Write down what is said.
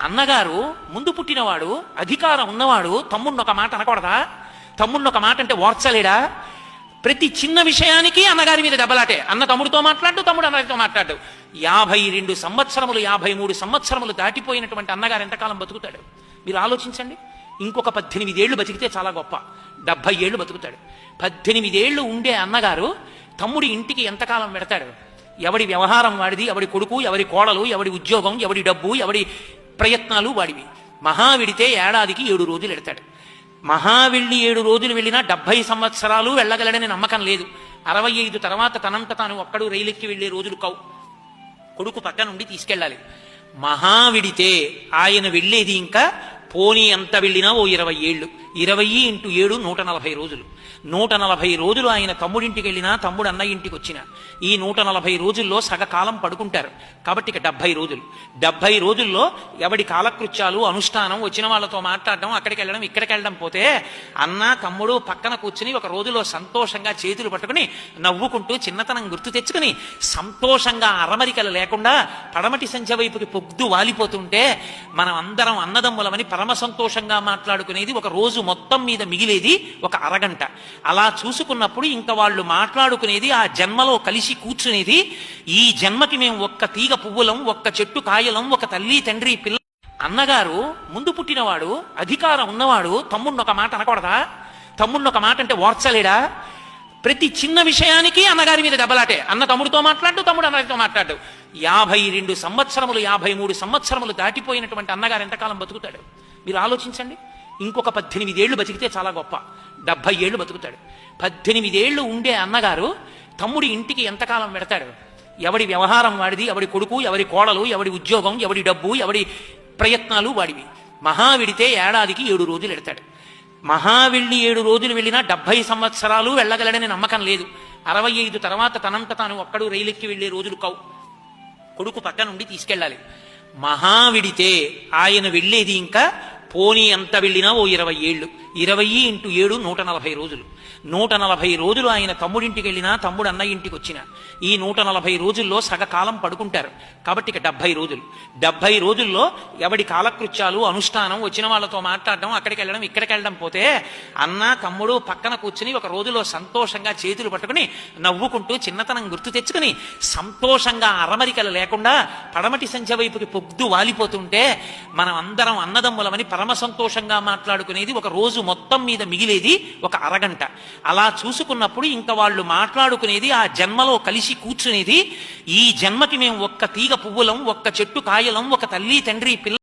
అన్నగారు ముందు పుట్టినవాడు, అధికారం ఉన్నవాడు తమ్ముడిని ఒక మాట అనకూడదా? తమ్ముడిని ఒక మాట అంటే ఓర్చలేడా? ప్రతి చిన్న విషయానికి అన్నగారి మీద దెబ్బలాటే. అన్న తమ్ముడితో మాట్లాడు, తమ్ముడు అన్నగారితో మాట్లాడు. 52 సంవత్సరములు 53 సంవత్సరములు దాటిపోయినటువంటి అన్నగారు ఎంతకాలం బతుకుతాడు మీరు ఆలోచించండి. ఇంకొక 18 ఏళ్ళు బతికితే చాలా గొప్ప. 70 ఏళ్ళు బతుకుతాడు. 18 ఏళ్ళు ఉండే అన్నగారు తమ్ముడి ఇంటికి ఎంతకాలం పెడతాడు? ఎవడి వ్యవహారం వాడిది, ఎవడి కొడుకు, ఎవరి కోడలు, ఎవడి ఉద్యోగం, ఎవడి డబ్బు, ఎవడి ప్రయత్నాలు వాడివి. మహా విడితే ఏడాదికి 7 రోజులు ఎడతాడు. మహా వెళ్ళి 7 రోజులు వెళ్ళినా 70 సంవత్సరాలు వెళ్ళగలడని నమ్మకం లేదు. 65 తర్వాత తనంత తాను ఒక్కడు రైలెక్కి వెళ్లే రోజులు కావు. కొడుకు పక్క నుండి తీసుకెళ్ళాలి. మహా విడితే ఆయన వెళ్ళేది ఇంకా పోనీ ఎంత వెళ్ళినా ఓ 20 ఏళ్ళు. 20 × 7 140 రోజులు. 140 రోజులు ఆయన తమ్ముడింటికి వెళ్ళినా, తమ్ముడు అన్నయ్య ఇంటికి వచ్చినా ఈ 140 రోజుల్లో సగకాలం పడుకుంటారు. కాబట్టి ఇక 70 రోజులు. 70 రోజుల్లో ఎవడి కాలకృత్యాలు, అనుష్ఠానం, వచ్చిన వాళ్ళతో మాట్లాడడం, అక్కడికి వెళ్ళడం, ఇక్కడికి వెళ్ళడం పోతే అన్న తమ్ముడు పక్కన కూర్చుని ఒక రోజులో సంతోషంగా చేతులు పట్టుకుని నవ్వుకుంటూ చిన్నతనం గుర్తు తెచ్చుకుని సంతోషంగా అరమరికలు లేకుండా పడమటి సంధ్య వైపుకి పొగ్గు వాలిపోతుంటే మనం అందరం అన్నదమ్ములమని పరమ సంతోషంగా మాట్లాడుకునేది ఒక రోజు మొత్తం మీద మిగిలేది ఒక అరగంట. అలా చూసుకున్నప్పుడు ఇంకా వాళ్ళు మాట్లాడుకునేది, ఆ జన్మలో కలిసి కూర్చునేది, ఈ జన్మకి మేము ఒక్క తీగ పువ్వులం, ఒక్క చెట్టు కాయలం, ఒక తల్లి తండ్రి పిల్ల. అన్నగారు ముందు పుట్టినవాడు, అధికారం ఉన్నవాడు తమ్ముడిని ఒక మాట అనకూడదా? తమ్ముడిని ఒక మాట అంటే ఓర్చలేడా? ప్రతి చిన్న విషయానికి అన్నగారి మీద దెబ్బలాటే. అన్న తమ్ముడితో మాట్లాడు, తమ్ముడు అన్నగారితో మాట్లాడు. 52 సంవత్సరములు 53 సంవత్సరములు దాటిపోయినటువంటి అన్నగారు ఎంతకాలం బతుకుతాడు మీరు ఆలోచించండి. ఇంకొక 18 ఏళ్ళు బతికితే చాలా గొప్ప. 70 ఏళ్ళు బతుకుతాడు. 18 ఏళ్ళు ఉండే అన్నగారు తమ్ముడి ఇంటికి ఎంతకాలం పెడతాడు? ఎవడి వ్యవహారం వాడిది, ఎవడి కొడుకు, ఎవరి కోడలు, ఎవడి ఉద్యోగం, ఎవడి డబ్బు, ఎవడి ప్రయత్నాలు వాడివి. మహా విడితే ఏడాదికి 7 రోజులు ఎడతాడు. మహా వెళ్ళి 7 రోజులు వెళ్ళినా 70 సంవత్సరాలు వెళ్ళగలడని నమ్మకం లేదు. 65 తర్వాత తనంత తాను ఒక్కడు రైలెక్కి వెళ్లే రోజులు కావు. కొడుకు పక్క నుండి తీసుకెళ్ళాలి. మహా విడితే ఆయన వెళ్ళేది ఇంకా పోనీ ఎంత వెళ్ళినా ఓ 20 ఏళ్ళు. 20 × 7 140 రోజులు. 140 రోజులు ఆయన తమ్ముడింటికి వెళ్ళినా, తమ్ముడు అన్నయ్య ఇంటికి వచ్చినా ఈ 140 రోజుల్లో సగకాలం పడుకుంటారు. కాబట్టి ఇక 70 రోజులు. 70 రోజుల్లో ఎవడి కాలకృత్యాలు, అనుష్ఠానం, వచ్చిన వాళ్ళతో మాట్లాడడం, అక్కడికి వెళ్ళడం, ఇక్కడికి వెళ్ళడం పోతే అన్న తమ్ముడు పక్కన కూర్చుని ఒక రోజులో సంతోషంగా చేతులు పట్టుకుని నవ్వుకుంటూ చిన్నతనం గుర్తు తెచ్చుకుని సంతోషంగా అరమరికలు లేకుండా పడమటి సంధ్య వైపుకి పొగ్గు వాలిపోతుంటే మనం అందరం అన్నదమ్ములమని పరమ సంతోషంగా మాట్లాడుకునేది ఒక రోజు మొత్తం మీద మిగిలేది ఒక అరగంట. అలా చూసుకున్నప్పుడు ఇంకా వాళ్ళు మాట్లాడుకునేది, ఆ జన్మలో కలిసి కూర్చునేది, ఈ జన్మకి మేము ఒక్క తీగ పువ్వులం, ఒక్క చెట్టు కాయలం, ఒక తల్లి తండ్రి పిల్ల.